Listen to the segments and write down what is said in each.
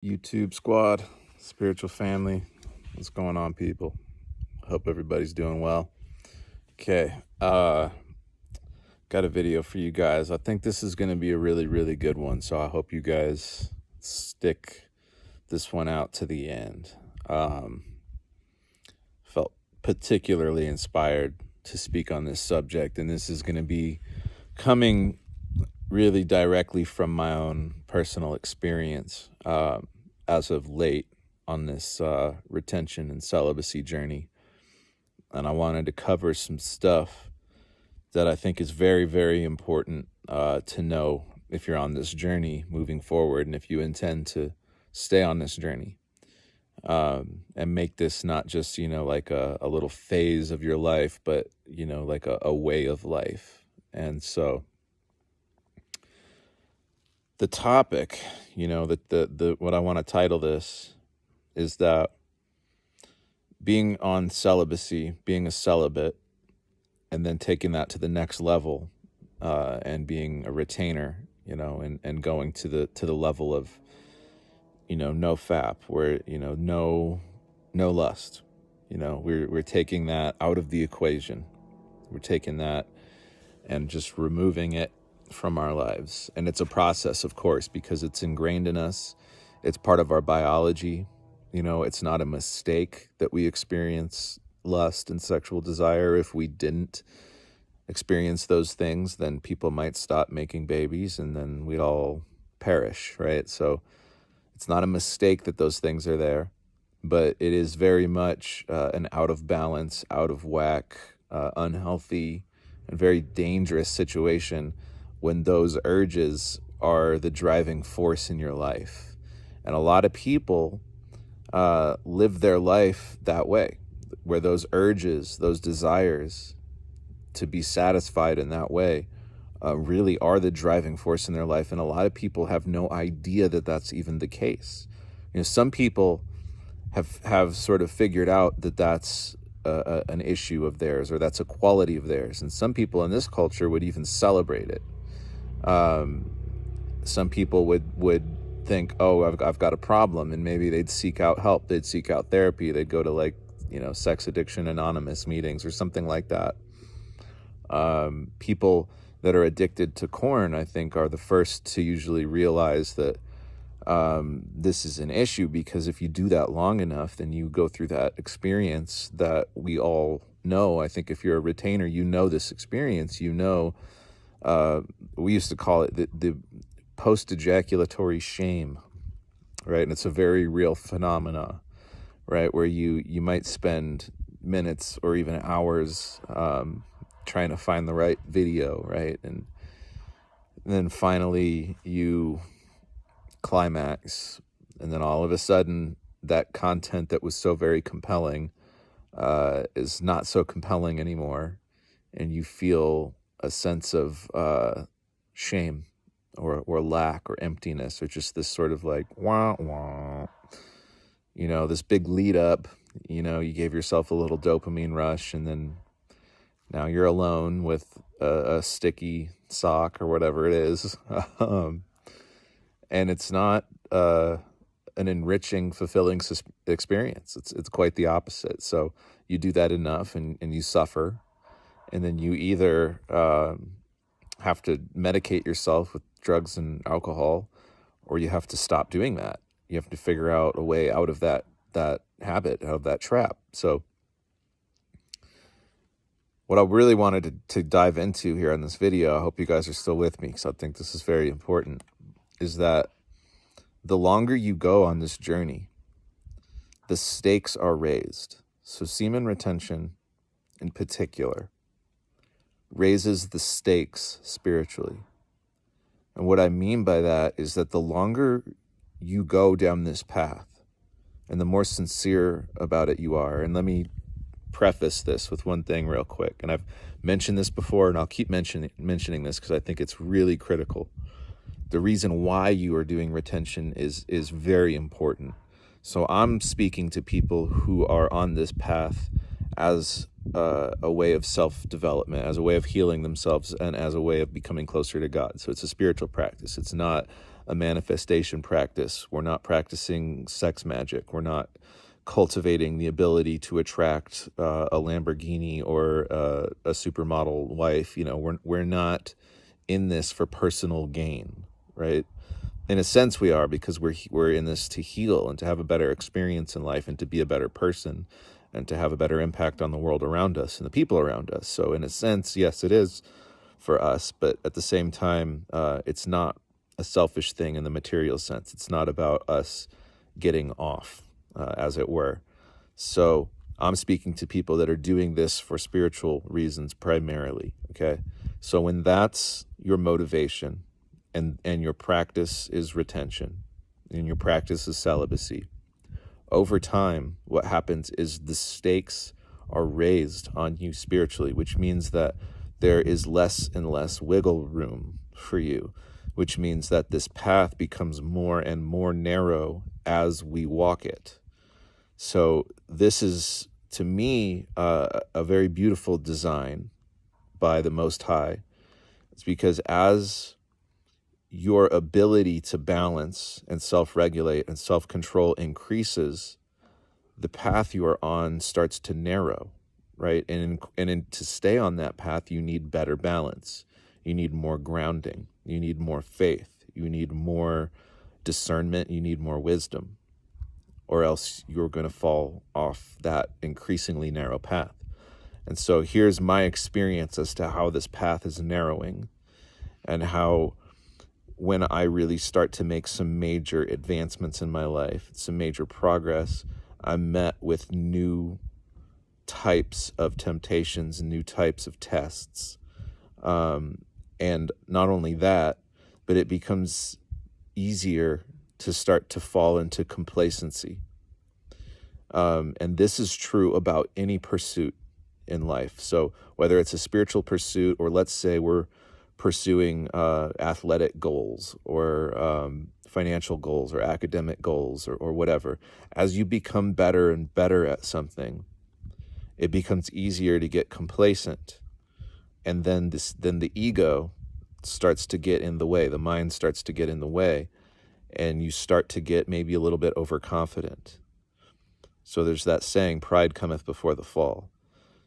YouTube squad, spiritual family, what's going on, people? Hope everybody's doing well. Okay, got a video for you guys. I think this is going to be a really good one, so I hope you guys stick this one out to the end. Felt particularly inspired to speak on this subject, and this is going to be coming really directly from my own personal experience as of late on this retention and celibacy journey. And I wanted to cover some stuff that I think is very important to know if you're on this journey moving forward, and if you intend to stay on this journey, and make this not just, like a little phase of your life, but, like a way of life. And so the topic, the what I want to title this is that being on celibacy, being a celibate, and then taking that to the next level, and being a retainer, and going to the level of, no fap, where, no lust. We're taking that out of the equation. We're taking that and just removing it from our lives. And it's a process, of course, because it's ingrained in us. It's part of our biology. It's not a mistake that we experience lust and sexual desire. If we didn't experience those things, then people might stop making babies and then we'd all perish, right? So it's not a mistake that those things are there, but it is very much an out of balance, out of whack, unhealthy, and very dangerous situation when those urges are the driving force in your life. And a lot of people live their life that way, where those urges, those desires to be satisfied in that way really are the driving force in their life. And a lot of people have no idea that that's even the case. Some people have sort of figured out that that's an issue of theirs, or that's a quality of theirs. And some people in this culture would even celebrate it. Some people would think, oh, I've got a problem, and maybe they'd seek out help. They'd seek out therapy. They'd go to Sex Addiction Anonymous meetings or something like that. People that are addicted to corn, I think, are the first to usually realize that this is an issue, because if you do that long enough, then you go through that experience that we all know. I think if you're a retainer, this experience, we used to call it the post-ejaculatory shame, right? And it's a very real phenomena, right? Where you might spend minutes or even hours trying to find the right video, right? And then finally you climax, and then all of a sudden that content that was so very compelling is not so compelling anymore, and you feel a sense of shame or lack or emptiness, or just this sort of like wah wah, this big lead up. You gave yourself a little dopamine rush, and then now you're alone with a sticky sock or whatever it is. And it's not an enriching, fulfilling experience. It's quite the opposite. So you do that enough and you suffer, and then you either have to medicate yourself with drugs and alcohol, or you have to stop doing that. You have to figure out a way out of that habit, out of that trap. So what I really wanted to dive into here in this video, I hope you guys are still with me, because I think this is very important, is that the longer you go on this journey, the stakes are raised. So semen retention in particular raises the stakes spiritually. And what I mean by that is that the longer you go down this path, and the more sincere about it you are, and let me preface this with one thing real quick, and I've mentioned this before, and I'll keep mentioning this because I think it's really critical. The reason why you are doing retention is very important. So I'm speaking to people who are on this path as a way of self-development, as a way of healing themselves, and as a way of becoming closer to God. So it's a spiritual practice. It's not a manifestation practice. We're not practicing sex magic. We're not cultivating the ability to attract a Lamborghini or a supermodel wife. You know, we're not in this for personal gain, right? In a sense, we are, because we're in this to heal and to have a better experience in life and to be a better person and to have a better impact on the world around us and the people around us. So in a sense, yes, it is for us, but at the same time, it's not a selfish thing in the material sense. It's not about us getting off, as it were. So I'm speaking to people that are doing this for spiritual reasons primarily, okay? So when that's your motivation and your practice is retention and your practice is celibacy, over time, what happens is the stakes are raised on you spiritually, which means that there is less and less wiggle room for you, which means that this path becomes more and more narrow as we walk it. So this is, to me, a very beautiful design by the Most High. It's because as your ability to balance and self-regulate and self-control increases, the path you are on starts to narrow, right? And to stay on that path, you need better balance. You need more grounding. You need more faith. You need more discernment. You need more wisdom, or else you're going to fall off that increasingly narrow path. And so here's my experience as to how this path is narrowing, and how when I really start to make some major advancements in my life, some major progress, I'm met with new types of temptations, new types of tests. And not only that, but it becomes easier to start to fall into complacency. And this is true about any pursuit in life. So whether it's a spiritual pursuit, or let's say we're pursuing athletic goals, or financial goals, or academic goals, or whatever, as you become better and better at something, it becomes easier to get complacent. And then the ego starts to get in the way. The mind starts to get in the way, and you start to get maybe a little bit overconfident. So there's that saying, pride cometh before the fall.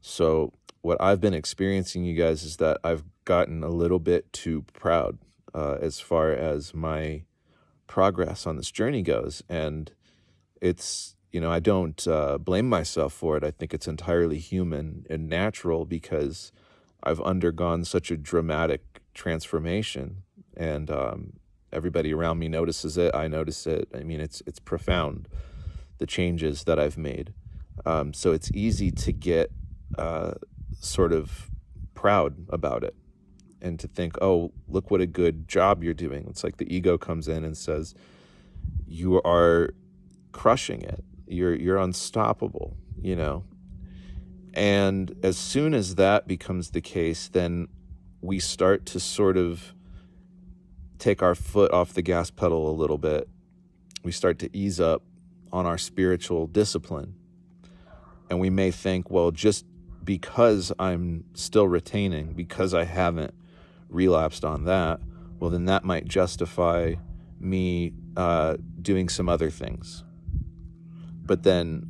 So what I've been experiencing, you guys, is that I've gotten a little bit too proud as far as my progress on this journey goes. And it's, I don't blame myself for it. I think it's entirely human and natural, because I've undergone such a dramatic transformation, and everybody around me notices it. I notice it. I mean, it's profound, the changes that I've made. So it's easy to get sort of proud about it, and to think, oh, look what a good job you're doing. It's like the ego comes in and says, you are crushing it. You're unstoppable, And as soon as that becomes the case, then we start to sort of take our foot off the gas pedal a little bit. We start to ease up on our spiritual discipline. And we may think, well, just because I'm still retaining, because I haven't relapsed on that, well, then that might justify me doing some other things. But then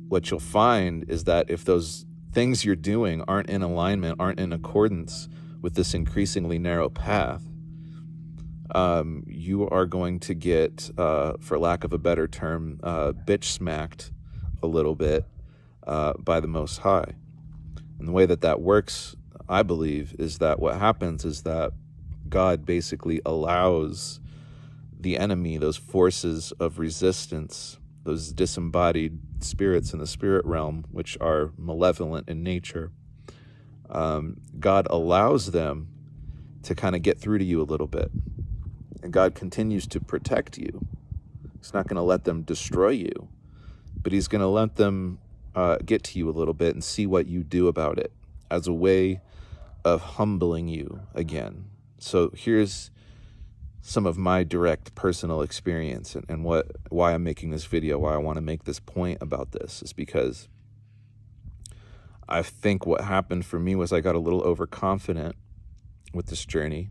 what you'll find is that if those things you're doing aren't in alignment, aren't in accordance with this increasingly narrow path, you are going to get, for lack of a better term, bitch smacked a little bit by the Most High. And the way that works, I believe, is that what happens is that God basically allows the enemy, those forces of resistance, those disembodied spirits in the spirit realm, which are malevolent in nature, God allows them to kind of get through to you a little bit. And God continues to protect you. He's not going to let them destroy you, but he's going to let them get to you a little bit and see what you do about it, as a way of humbling you again. So here's some of my direct personal experience, and why I'm making this video, why I want to make this point about this, is because I think what happened for me was I got a little overconfident with this journey.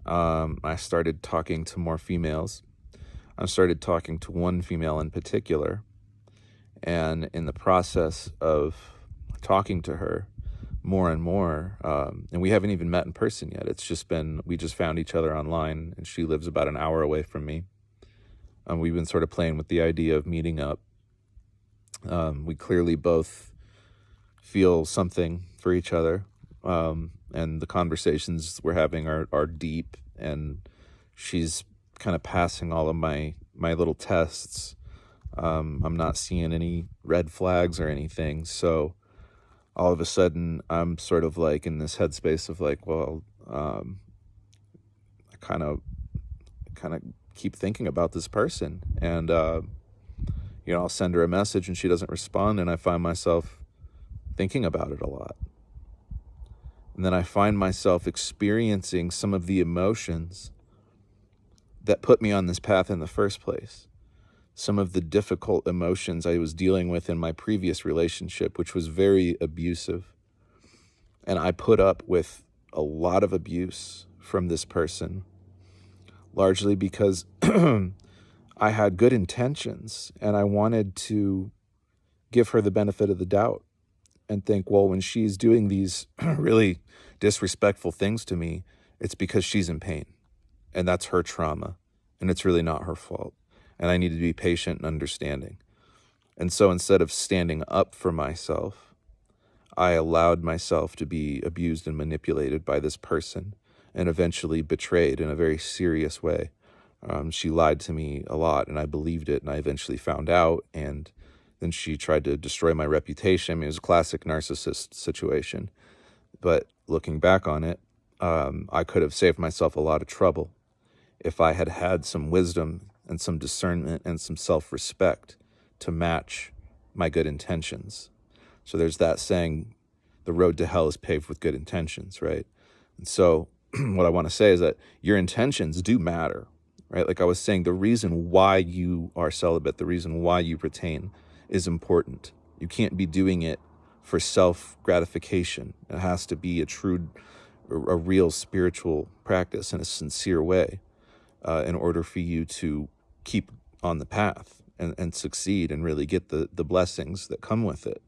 I started talking to more females. I started talking to one female in particular, and in the process of talking to her more and more, and we haven't even met in person yet. It's just been, we just found each other online, and she lives about an hour away from me. We've been sort of playing with the idea of meeting up. We clearly both feel something for each other, and the conversations we're having are deep, and she's kind of passing all of my little tests. I'm not seeing any red flags or anything, so all of a sudden I'm sort of like in this headspace of like, well, I kind of keep thinking about this person, and I'll send her a message and she doesn't respond, and I find myself thinking about it a lot. And then I find myself experiencing some of the emotions that put me on this path in the first place. Some of the difficult emotions I was dealing with in my previous relationship, which was very abusive. And I put up with a lot of abuse from this person, largely because I had good intentions and I wanted to give her the benefit of the doubt and think, well, when she's doing these really disrespectful things to me, it's because she's in pain and that's her trauma and it's really not her fault. And I need to be patient and understanding. And so instead of standing up for myself, I allowed myself to be abused and manipulated by this person and eventually betrayed in a very serious way. She lied to me a lot and I believed it, and I eventually found out, and then she tried to destroy my reputation. I mean, it was a classic narcissist situation. But looking back on it, I could have saved myself a lot of trouble if I had had some wisdom and some discernment and some self-respect to match my good intentions. So there's that saying, the road to hell is paved with good intentions, right? And so what I want to say is that your intentions do matter, right? Like I was saying, the reason why you are celibate, the reason why you retain is important. You can't be doing it for self-gratification. It has to be a real spiritual practice in a sincere way, in order for you to keep on the path and succeed and really get the blessings that come with it,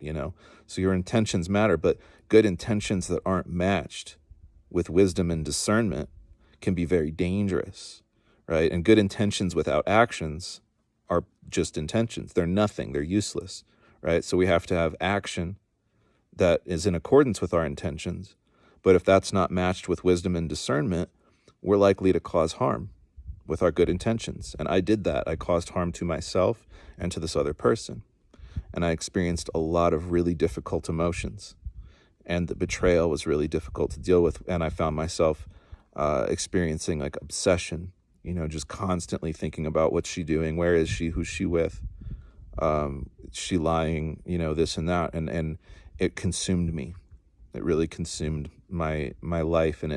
So your intentions matter, but good intentions that aren't matched with wisdom and discernment can be very dangerous, right? And good intentions without actions are just intentions. They're nothing. They're useless, right? So we have to have action that is in accordance with our intentions. But if that's not matched with wisdom and discernment, we're likely to cause harm with our good intentions. And I did that. I caused harm to myself and to this other person. And I experienced a lot of really difficult emotions. And the betrayal was really difficult to deal with. And I found myself experiencing like obsession, just constantly thinking about what's she doing, where is she, who's she with, she lying, this and that. And it consumed me. It really consumed my life, and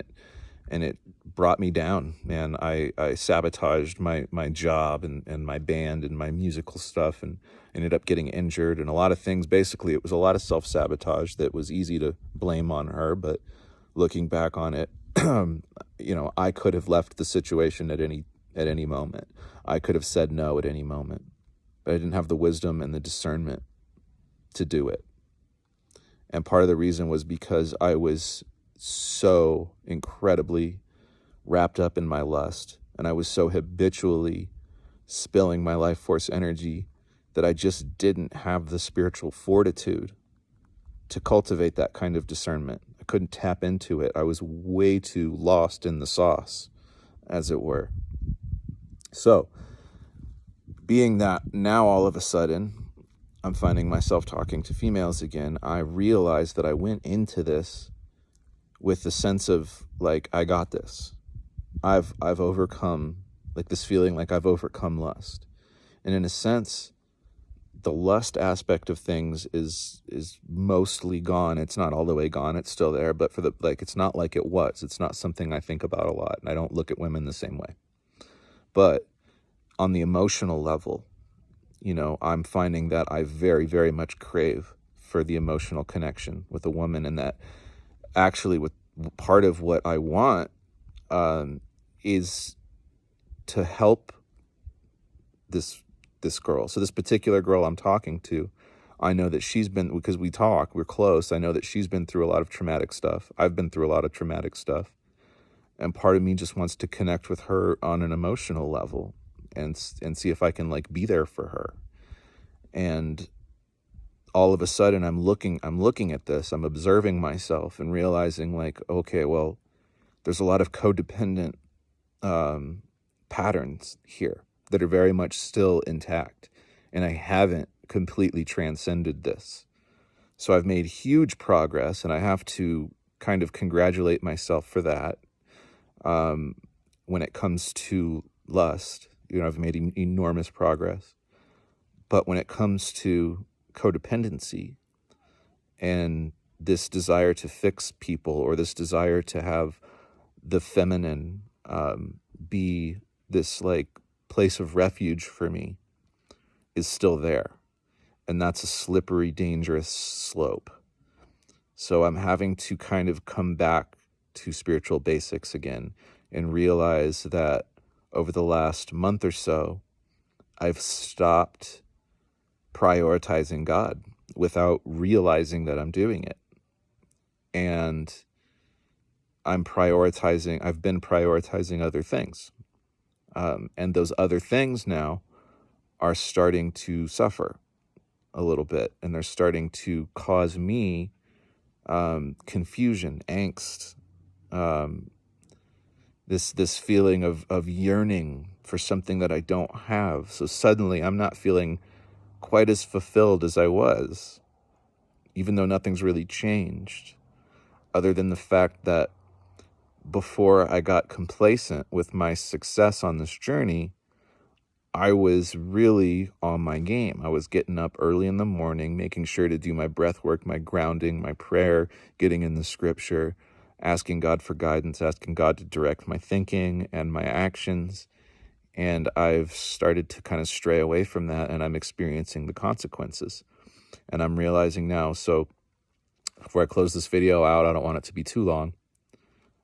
it brought me down, man. I sabotaged my job and my band and my musical stuff, and ended up getting injured and a lot of things. Basically, it was a lot of self-sabotage that was easy to blame on her, but looking back on it, I could have left the situation at any moment. I could have said no at any moment, but I didn't have the wisdom and the discernment to do it. And part of the reason was because I was so incredibly wrapped up in my lust, and I was so habitually spilling my life force energy that I just didn't have the spiritual fortitude to cultivate that kind of discernment. I couldn't tap into it. I was way too lost in the sauce, as it were. So, being that now all of a sudden I'm finding myself talking to females again, I realized that I went into this with the sense of like, I got this. I've overcome, like this feeling like I've overcome lust. And in a sense, the lust aspect of things is mostly gone. It's not all the way gone. It's still there, but it's not like it was. It's not something I think about a lot, and I don't look at women the same way. But on the emotional level, I'm finding that I very, very much crave for the emotional connection with a woman, and that actually with part of what I want, is to help this girl. So this particular girl I'm talking to, I know that she's been, because we talk, we're close, I know that she's been through a lot of traumatic stuff. I've been through a lot of traumatic stuff. And part of me just wants to connect with her on an emotional level and see if I can like be there for her. And all of a sudden I'm looking at this, I'm observing myself and realizing like, okay, well, there's a lot of codependent patterns here that are very much still intact. And I haven't completely transcended this. So I've made huge progress, and I have to kind of congratulate myself for that. When it comes to lust, I've made enormous progress. But when it comes to codependency and this desire to fix people, or this desire to have the feminine be this like place of refuge for me, is still there. And that's a slippery, dangerous slope. So I'm having to kind of come back to spiritual basics again and realize that over the last month or so, I've stopped prioritizing God without realizing that I'm doing it. And I've been prioritizing other things. And those other things now are starting to suffer a little bit, and they're starting to cause me confusion, angst, this feeling of yearning for something that I don't have. So suddenly I'm not feeling quite as fulfilled as I was, even though nothing's really changed, other than the fact that before I got complacent with my success on this journey, I was really on my game. I was getting up early in the morning, making sure to do my breath work, my grounding, my prayer, getting in the scripture, asking God for guidance, asking God to direct my thinking and my actions. And I've started to kind of stray away from that, and I'm experiencing the consequences. And I'm realizing now, so before I close this video out, I don't want it to be too long.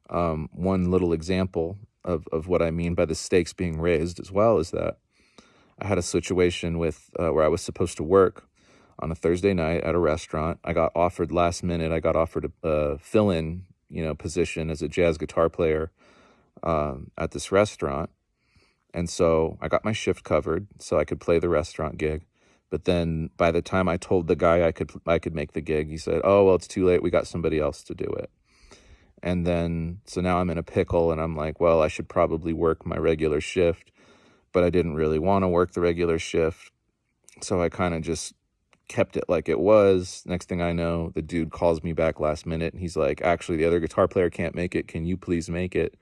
One little example of what I mean by the stakes being raised as well is that I had a situation with where I was supposed to work on a Thursday night at a restaurant. I got offered last minute. I got offered a fill-in, position as a jazz guitar player at this restaurant. And so I got my shift covered so I could play the restaurant gig. But then by the time I told the guy I could make the gig, he said, "Oh, well, it's too late. We got somebody else to do it." And then, so now I'm in a pickle, and I'm like, well, I should probably work my regular shift, but I didn't really want to work the regular shift. So I kind of just kept it like it was. Next thing I know, the dude calls me back last minute, and he's like, "Actually, the other guitar player can't make it. Can you please make it?"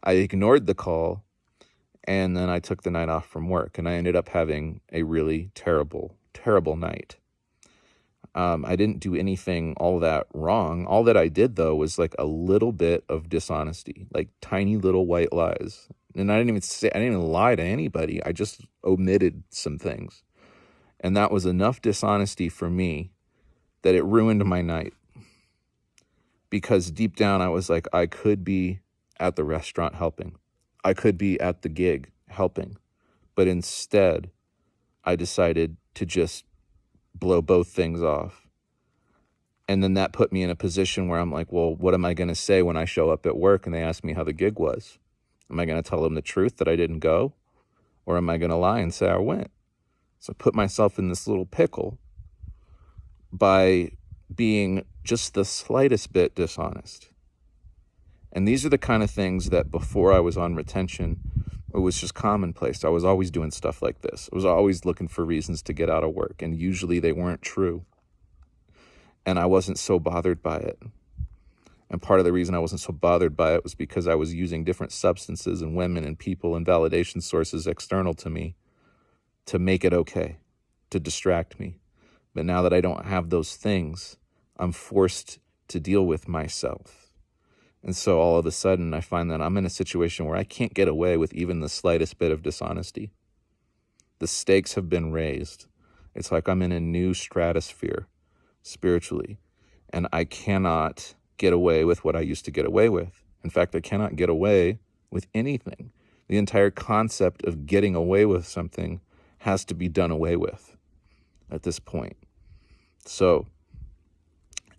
I ignored the call, and then I took the night off from work, and I ended up having a really terrible, terrible night. I didn't do anything all that wrong. All that I did, though, was like a little bit of dishonesty, like tiny little white lies. And I didn't even lie to anybody. I just omitted some things. And that was enough dishonesty for me that it ruined my night. Because deep down, I was like, I could be at the restaurant helping. I could be at the gig helping. But instead, I decided to just blow both things off. And then that put me in a position where I'm like, well, what am I going to say when I show up at work and they ask me how the gig was? Am I going to tell them the truth that I didn't go? Or am I going to lie and say I went? So I put myself in this little pickle by being just the slightest bit dishonest. And these are the kind of things that before I was on retention, it was just commonplace. I was always doing stuff like this. I was always looking for reasons to get out of work, and usually they weren't true. And I wasn't so bothered by it. And part of the reason I wasn't so bothered by it was because I was using different substances and women and people and validation sources external to me to make it okay, to distract me. But now that I don't have those things, I'm forced to deal with myself. And so all of a sudden, I find that I'm in a situation where I can't get away with even the slightest bit of dishonesty. The stakes have been raised. It's like I'm in a new stratosphere spiritually, and I cannot get away with what I used to get away with. In fact, I cannot get away with anything. The entire concept of getting away with something has to be done away with at this point. So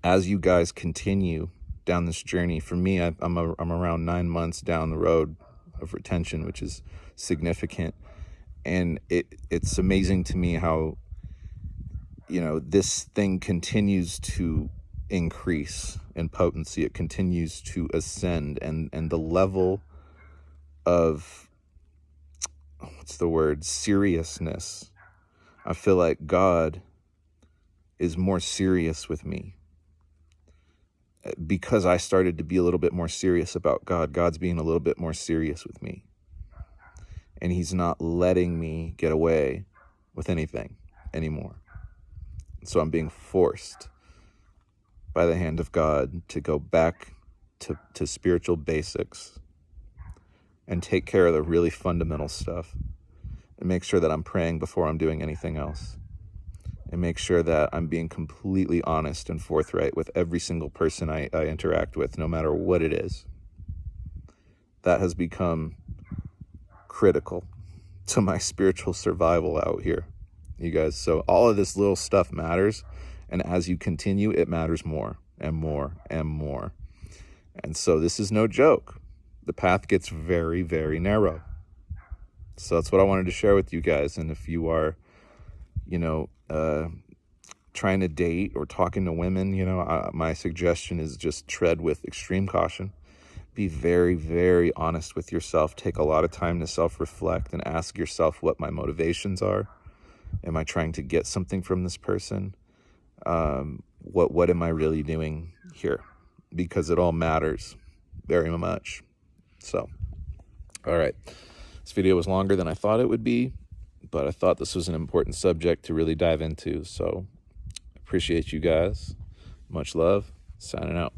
as you guys continue down this journey, for me, I'm around 9 months down the road of retention, which is significant. And it's amazing to me how, this thing continues to increase in potency. It continues to ascend, and the level of, seriousness. I feel like God is more serious with me because I started to be a little bit more serious about God. God's being a little bit more serious with me, and he's not letting me get away with anything anymore. So I'm being forced by the hand of God to go back to spiritual basics and take care of the really fundamental stuff, and make sure that I'm praying before I'm doing anything else, and make sure that I'm being completely honest and forthright with every single person I interact with, no matter what it is. That has become critical to my spiritual survival out here, you guys. So all of this little stuff matters, and as you continue, it matters more and more and more. And so this is no joke. The path gets very, very narrow. So that's what I wanted to share with you guys. And if you are, trying to date or talking to women, my suggestion is just tread with extreme caution. Be very, very honest with yourself. Take a lot of time to self-reflect and ask yourself what my motivations are. Am I trying to get something from this person? What am I really doing here? Because it all matters very much. So, all right. This video was longer than I thought it would be, but I thought this was an important subject to really dive into. So, appreciate you guys. Much love. Signing out.